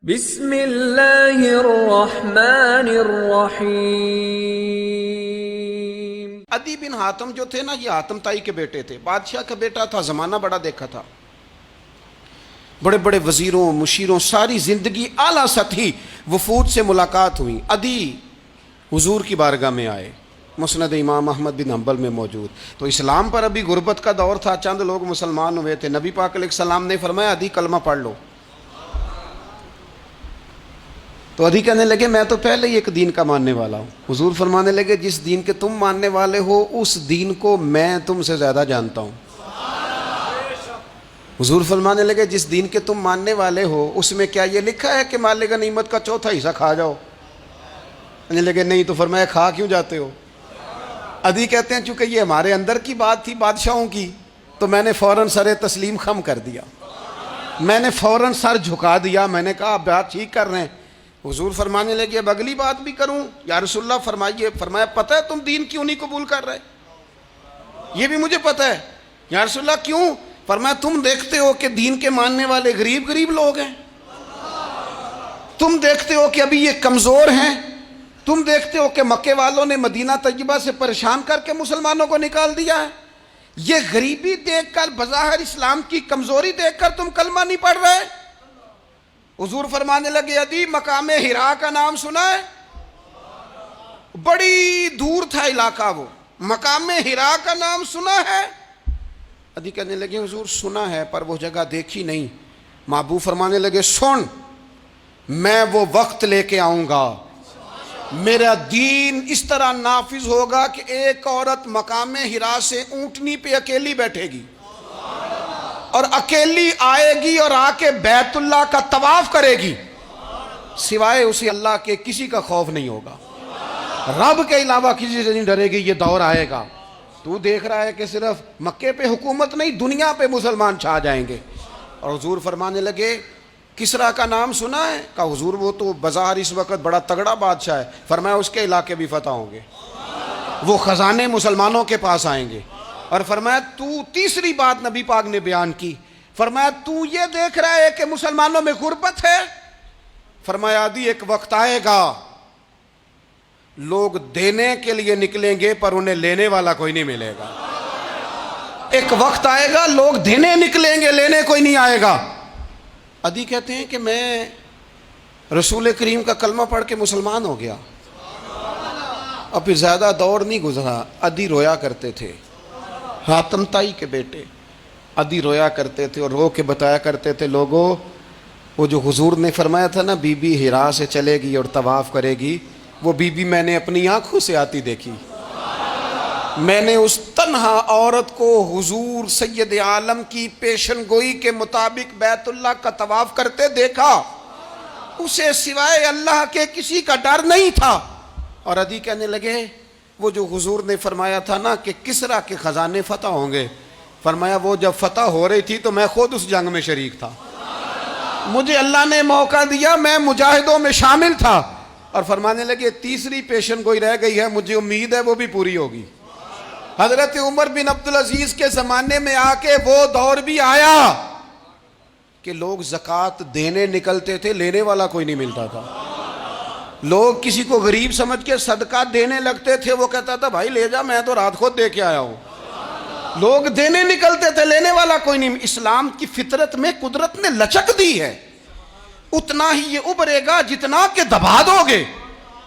بسم اللہ الرحمن الرحیم۔ عدی بن حاتم جو تھے نا، یہ حاتم تائی کے بیٹے تھے، بادشاہ کا بیٹا تھا، زمانہ بڑا دیکھا تھا، بڑے بڑے وزیروں مشیروں، ساری زندگی اعلیٰ سطحی وفود سے ملاقات ہوئی۔ عدی حضور کی بارگاہ میں آئے، مسند امام احمد بن حنبل میں موجود۔ تو اسلام پر ابھی غربت کا دور تھا، چند لوگ مسلمان ہوئے تھے۔ نبی پاک علیہ السلام نے فرمایا عدی کلمہ پڑھ لو۔ تو عدی کہنے لگے میں تو پہلے ہی ایک دین کا ماننے والا ہوں۔ حضور فرمانے لگے جس دین کے تم ماننے والے ہو اس دین کو میں تم سے زیادہ جانتا ہوں۔ حضور فرمانے لگے جس دین کے تم ماننے والے ہو اس میں کیا یہ لکھا ہے کہ مال غنیمت کا چوتھا حصہ کھا جاؤ؟ کہنے لگے نہیں۔ تو فرمایا کھا کیوں جاتے ہو؟ عدی کہتے ہیں چونکہ یہ ہمارے اندر کی بات تھی بادشاہوں کی، تو میں نے فوراً سر تسلیم خم کر دیا، میں نے فوراً سر جھکا دیا، میں نے کہا آپ بات ٹھیک کر رہے ہیں۔ حضور فرمانے لگے اب اگلی بات بھی کروں یا رسول اللہ فرمائیے؟ فرمایا پتہ ہے تم دین کیوں نہیں قبول کر رہے؟ یہ بھی مجھے پتہ ہے۔ یا رسول اللہ کیوں؟ فرمایا تم دیکھتے ہو کہ دین کے ماننے والے غریب غریب لوگ ہیں، تم دیکھتے ہو کہ ابھی یہ کمزور ہیں، تم دیکھتے ہو کہ مکے والوں نے مدینہ طیبہ سے پریشان کر کے مسلمانوں کو نکال دیا ہے، یہ غریبی دیکھ کر بظاہر اسلام کی کمزوری دیکھ کر تم کلمہ نہیں پڑھ رہے؟ حضور فرمانے لگے عدی مقام حرا کا نام سنا ہے؟ بڑی دور تھا علاقہ، وہ مقام حرا کا نام سنا ہے؟ عدی کہنے لگے حضور سنا ہے پر وہ جگہ دیکھی نہیں۔ محبوب فرمانے لگے سن، میں وہ وقت لے کے آؤں گا، میرا دین اس طرح نافذ ہوگا کہ ایک عورت مقام حرا سے اونٹنی پہ اکیلی بیٹھے گی اور اکیلی آئے گی اور آ کے بیت اللہ کا طواف کرے گی، سوائے اسے اللہ کے کسی کا خوف نہیں ہوگا، رب کے علاوہ کسی سے نہیں ڈرے گی۔ یہ دور آئے گا، تو دیکھ رہا ہے کہ صرف مکے پہ حکومت نہیں دنیا پہ مسلمان چھا جائیں گے۔ اور حضور فرمانے لگے کسرا کا نام سنا ہے؟ کہا حضور وہ تو بظاہر اس وقت بڑا تگڑا بادشاہ ہے۔ فرمایا اس کے علاقے بھی فتح ہوں گے، وہ خزانے مسلمانوں کے پاس آئیں گے۔ اور فرمایا تو تیسری بات نبی پاک نے بیان کی، فرمایا تو یہ دیکھ رہا ہے کہ مسلمانوں میں غربت ہے؟ فرمایا عدی ایک وقت آئے گا لوگ دینے کے لیے نکلیں گے پر انہیں لینے والا کوئی نہیں ملے گا۔ ایک وقت آئے گا لوگ دینے نکلیں گے، لینے کوئی نہیں آئے گا۔ عدی کہتے ہیں کہ میں رسول کریم کا کلمہ پڑھ کے مسلمان ہو گیا، اب پھر زیادہ دور نہیں گزرا، عدی رویا کرتے تھے، حاتم تائی کے بیٹے عدی رویا کرتے تھے اور رو کے بتایا کرتے تھے لوگوں وہ جو حضور نے فرمایا تھا نا بی بی حرا سے چلے گی اور طواف کرے گی، وہ بی بی میں نے اپنی آنکھوں سے آتی دیکھی، میں نے اس تنہا عورت کو حضور سید عالم کی پیشن گوئی کے مطابق بیت اللہ کا طواف کرتے دیکھا، اسے سوائے اللہ کے کسی کا ڈر نہیں تھا۔ اور عدی کہنے لگے وہ جو حضور نے فرمایا تھا نا کہ کسرا کے خزانے فتح ہوں گے، فرمایا وہ جب فتح ہو رہی تھی تو میں خود اس جنگ میں شریک تھا، مجھے اللہ نے موقع دیا، میں مجاہدوں میں شامل تھا۔ اور فرمانے لگے تیسری پیشن گوئی رہ گئی ہے، مجھے امید ہے وہ بھی پوری ہوگی۔ حضرت عمر بن عبدالعزیز کے زمانے میں آ کے وہ دور بھی آیا کہ لوگ زکوٰۃ دینے نکلتے تھے، لینے والا کوئی نہیں ملتا تھا، لوگ کسی کو غریب سمجھ کے صدقہ دینے لگتے تھے، وہ کہتا تھا بھائی لے جا میں تو رات خود دے کے آیا ہوں، لوگ دینے نکلتے تھے، لینے والا کوئی نہیں۔ اسلام کی فطرت میں قدرت نے لچک دی ہے، اتنا ہی یہ ابھرے گا جتنا کہ دبا دو گے۔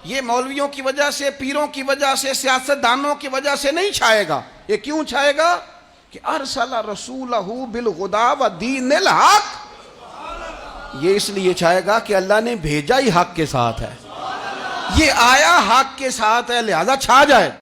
یہ مولویوں کی وجہ سے، پیروں کی وجہ سے، سیاستدانوں کی وجہ سے نہیں چھائے گا۔ یہ کیوں چھائے گا کہ ارسل رسولہ بالہدی ودین الحق، یہ اس لیے چھائے گا کہ اللہ نے بھیجا ہی حق کے ساتھ ہے، یہ آیا حق کے ساتھ ہے، لہذا چھا جائے۔